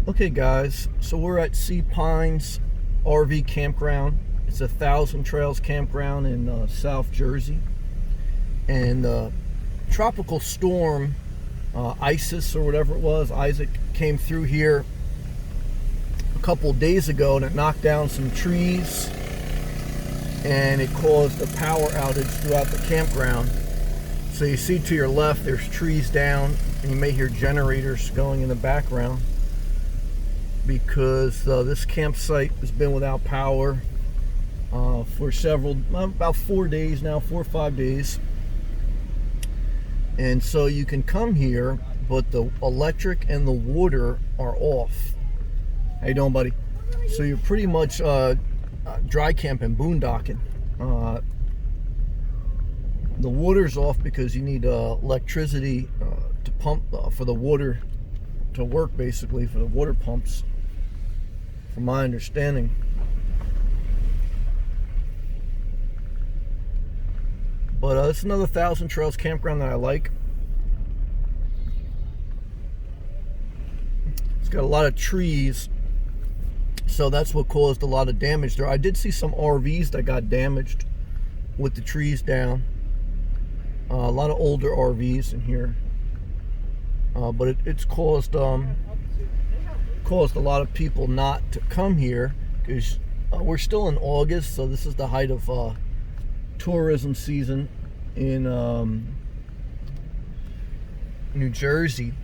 Okay guys, so we're at Sea Pines RV Campground. It's a Thousand Trails campground in South Jersey. And tropical storm Isis, or whatever it was, Isaac, came through here a couple days ago, and it knocked down some trees and it caused a power outage throughout the campground. So you see to your left there's trees down, and you may hear generators going in the background, because this campsite has been without power for about 4 days now, 4 or 5 days. And so you can come here, but the electric and the water are off. How you doing, buddy? So you're pretty much dry camping, boondocking. The water's off because you need electricity to pump for the water to work, basically, for the water pumps, from my understanding. But it's another Thousand Trails campground that I like. It's got a lot of trees, so that's what caused a lot of damage there. I did see some RVs that got damaged with the trees down. A lot of older RVs in here. But it's caused a lot of people not to come here, because we're still in August, so this is the height of tourism season in New Jersey.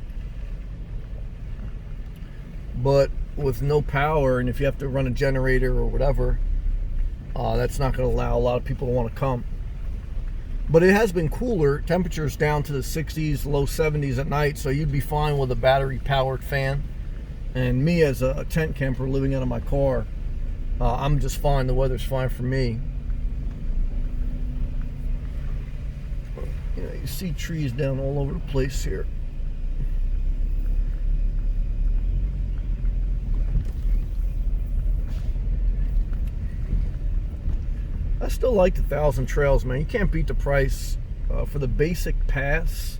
But with no power, and if you have to run a generator or whatever, that's not going to allow a lot of people to want to come. But it has been cooler. Temperatures down to the 60s, low 70s at night, so you'd be fine with a battery-powered fan. And me, as a tent camper living out of my car, I'm just fine. The weather's fine for me. You know, you see trees down all over the place here. I still like the Thousand Trails, man. You can't beat the price for the basic pass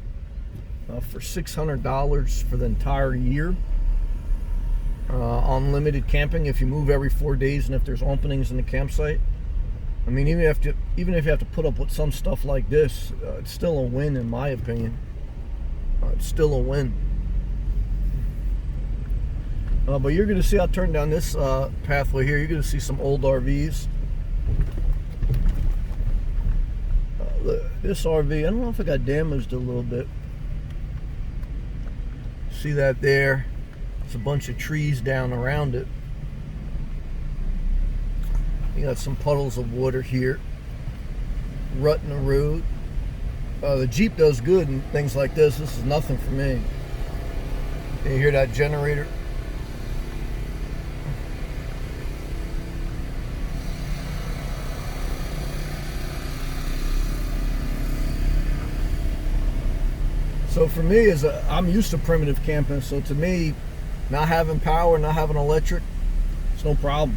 for $600 for the entire year. Unlimited camping if you move every 4 days, and if there's openings in the campsite. I mean, even if you have to put up with some stuff like this, it's still a win, in my opinion. It's still a win. But you're going to see, I'll turn down this pathway here. You're going to see some old RVs. This RV, I don't know if it got damaged a little bit. See that there? It's a bunch of trees down around it. You got some puddles of water here. Rut in the road. The Jeep does good in things like this. This is nothing for me. You hear that generator? So for me, I'm used to primitive camping, so to me, not having power, not having electric, it's no problem.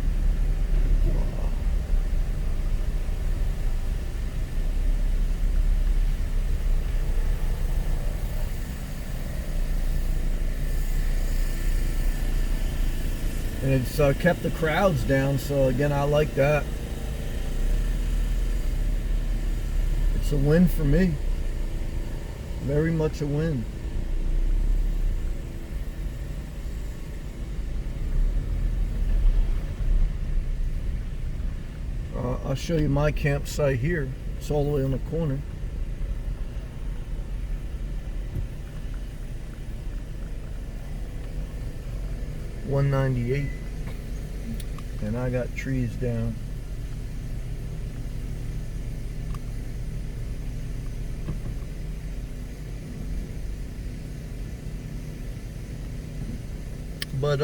And it's kept the crowds down, so again, I like that. It's a win for me. Very much a win. I'll show you my campsite here. It's all the way on the corner. $198, and I got trees down. But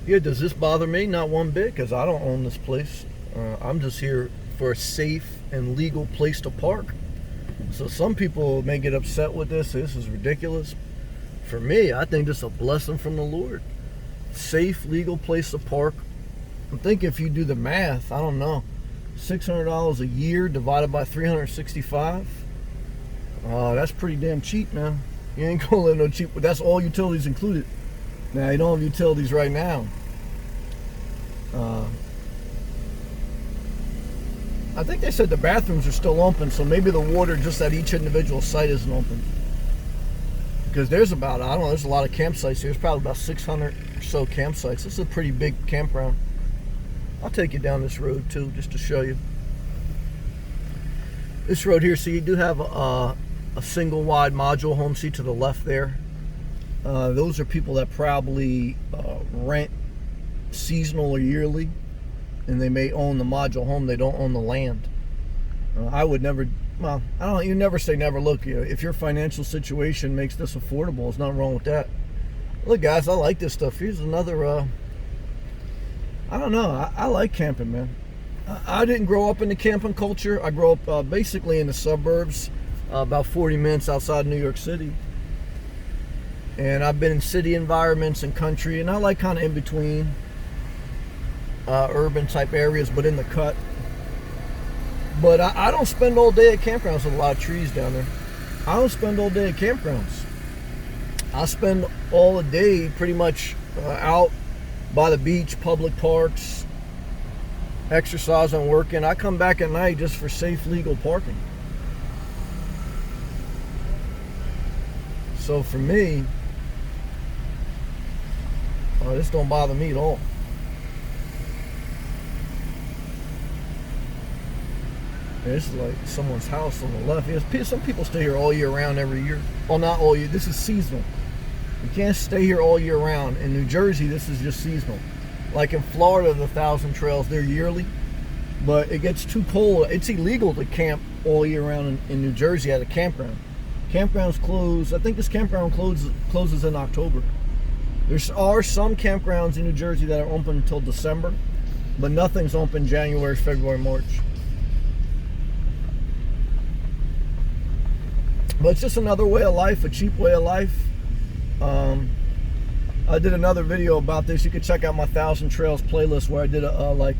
yeah, does this bother me? Not one bit, because I don't own this place. I'm just here for a safe and legal place to park. So some people may get upset with this. This is ridiculous. For me, I think this is a blessing from the Lord. Safe, legal place to park. I'm thinking, if you do the math, I don't know, $600 a year divided by 365. That's pretty damn cheap, man. You ain't gonna live no cheap. That's all utilities included. Now, you don't have utilities right now. I think they said the bathrooms are still open, so maybe the water just at each individual site isn't open. Because there's about, I don't know, there's a lot of campsites here. There's probably about 600 or so campsites. This is a pretty big campground. I'll take you down this road too, just to show you. This road here, so you do have a single wide module home. See to the left there? Those are people that probably rent seasonal or yearly, and they may own the module home. They don't own the land. I would never, well, I don't know, you never say never. Look, if your financial situation makes this affordable, there's nothing wrong with that. Look, guys, I like this stuff. Here's another, I don't know, I like camping, man. I didn't grow up in the camping culture. I grew up basically in the suburbs, about 40 minutes outside New York City. And I've been in city environments and country, and I like kind of in between urban type areas, but in the cut. But I don't spend all day at campgrounds with a lot of trees down there. I don't spend all day at campgrounds. I spend all the day pretty much out by the beach, public parks, exercising, working. I come back at night just for safe, legal parking. So for me, this don't bother me at all. This is like someone's house on the left. Some people stay here all year round every year. Well, not all year. This is seasonal. You can't stay here all year round. In New Jersey, this is just seasonal. Like in Florida, the 1,000 Trails, they're yearly. But it gets too cold. It's illegal to camp all year round in New Jersey at a campground. Campgrounds close. I think this campground closes in October. There are some campgrounds in New Jersey that are open until December, but nothing's open January, February, March. But it's just another way of life, a cheap way of life. I did another video about this. You can check out my 1,000 Trails playlist where I did a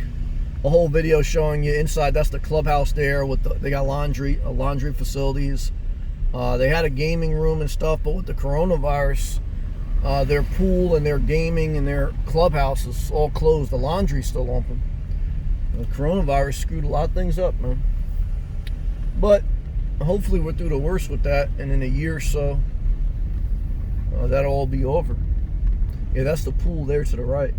whole video showing you inside. That's the clubhouse there with they got laundry facilities. They had a gaming room and stuff, but with the coronavirus, their pool and their gaming and their clubhouse is all closed. The laundry's still open. The coronavirus screwed a lot of things up, man. But hopefully we're through the worst with that, and in a year or so, that'll all be over. Yeah, that's the pool there to the right.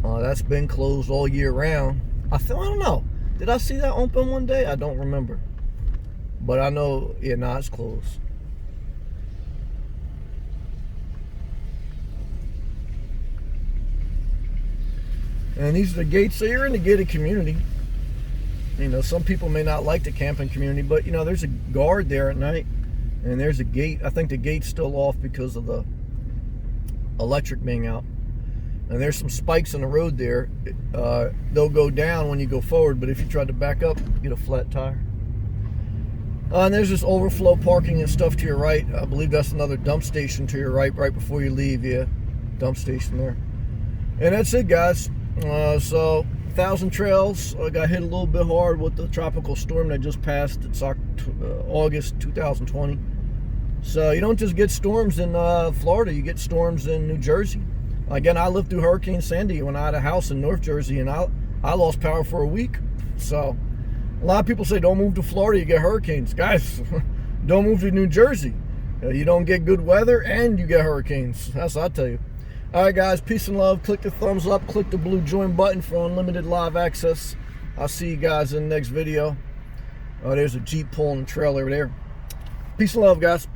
That's been closed all year round. I don't know. Did I see that open one day? I don't remember. But I know, yeah, nah, it's closed. And these are the gates. So you're in the gated community. You know, some people may not like the camping community, but you know, there's a guard there at night, and there's a gate. I think the gate's still off because of the electric being out. And there's some spikes in the road there. They'll go down when you go forward, but if you try to back up, you get a flat tire. And there's this overflow parking and stuff to your right. I believe that's another dump station to your right before you leave. Yeah, dump station there. And that's it, guys. So 1,000 Trails got hit a little bit hard with the tropical storm that just passed. It's August 2020. So you don't just get storms in Florida, you get storms in New Jersey. Again, I lived through Hurricane Sandy when I had a house in North Jersey, and I lost power for a week. So a lot of people say don't move to Florida, you get hurricanes. Guys, don't move to New Jersey. You don't get good weather and you get hurricanes. That's what I tell you. All right, guys, peace and love. Click the thumbs up. Click the blue join button for unlimited live access. I'll see you guys in the next video. There's a Jeep pulling the trailer there. Peace and love, guys.